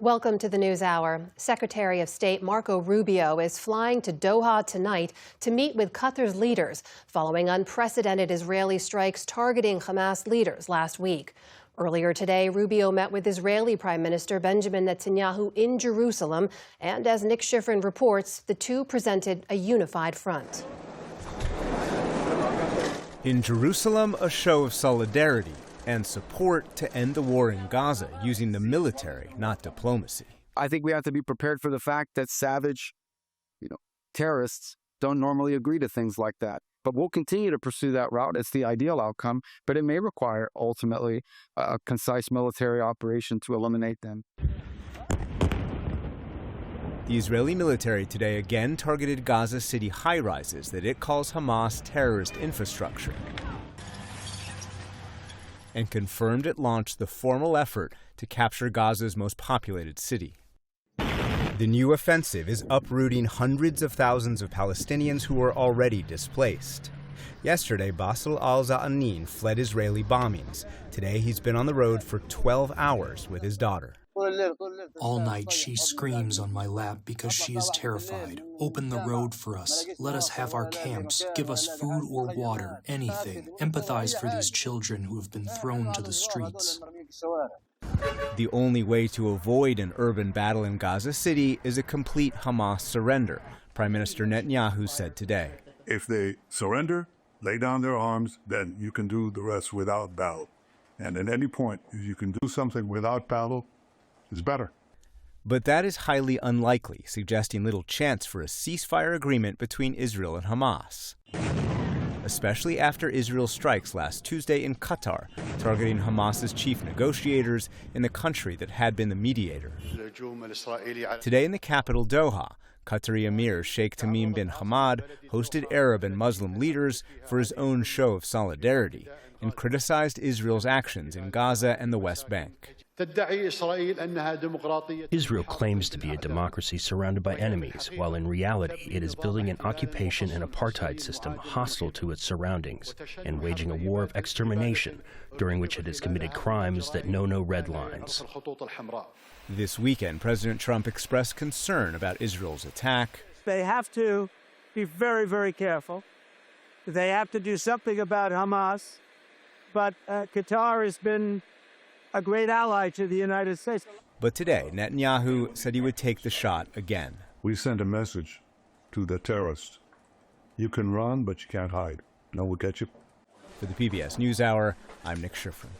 Welcome to the NewsHour. Secretary of State Marco Rubio is flying to Doha tonight to meet with Qatar's leaders following unprecedented Israeli strikes targeting Hamas leaders last week. Earlier today, Rubio met with Israeli Prime Minister Benjamin Netanyahu in Jerusalem, and as Nick Schifrin reports, the two presented a unified front. In Jerusalem, a show of solidarity and support to end the war in Gaza using the military, not diplomacy. I think we have to be prepared for the fact that savage, terrorists don't normally agree to things like that. But we'll continue to pursue that route. It's the ideal outcome, but it may require ultimately a concise military operation to eliminate them. The Israeli military today again targeted Gaza City high-rises that it calls Hamas terrorist infrastructure, and confirmed it launched the formal effort to capture Gaza's most populated city. The new offensive is uprooting hundreds of thousands of Palestinians who are already displaced. Yesterday, Bassel al-Za'anin fled Israeli bombings. Today, he's been on the road for 12 hours with his daughter. All night she screams on my lap because she is terrified. Open the road for us. Let us have our camps. Give us food or water, anything. Empathize for these children who have been thrown to the streets. The only way to avoid an urban battle in Gaza City is a complete Hamas surrender, Prime Minister Netanyahu said today. If they surrender, lay down their arms, then you can do the rest without battle. And at any point, if you can do something without battle, it's better. But that is highly unlikely, suggesting little chance for a ceasefire agreement between Israel and Hamas, especially after Israel's strikes last Tuesday in Qatar, targeting Hamas's chief negotiators in the country that had been the mediator. Today in the capital Doha, Qatari Emir Sheikh Tamim bin Hamad hosted Arab and Muslim leaders for his own show of solidarity and criticized Israel's actions in Gaza and the West Bank. Israel claims to be a democracy surrounded by enemies, while in reality it is building an occupation and apartheid system hostile to its surroundings and waging a war of extermination during which it has committed crimes that know no red lines. This weekend, President Trump expressed concern about Israel's attack. They have to be very, very careful. They have to do something about Hamas. But Qatar has been a great ally to the United States. But today, Netanyahu said he would take the shot again. We send a message to the terrorists. You can run, but you can't hide. No one will get you. For the PBS NewsHour, I'm Nick Schifrin.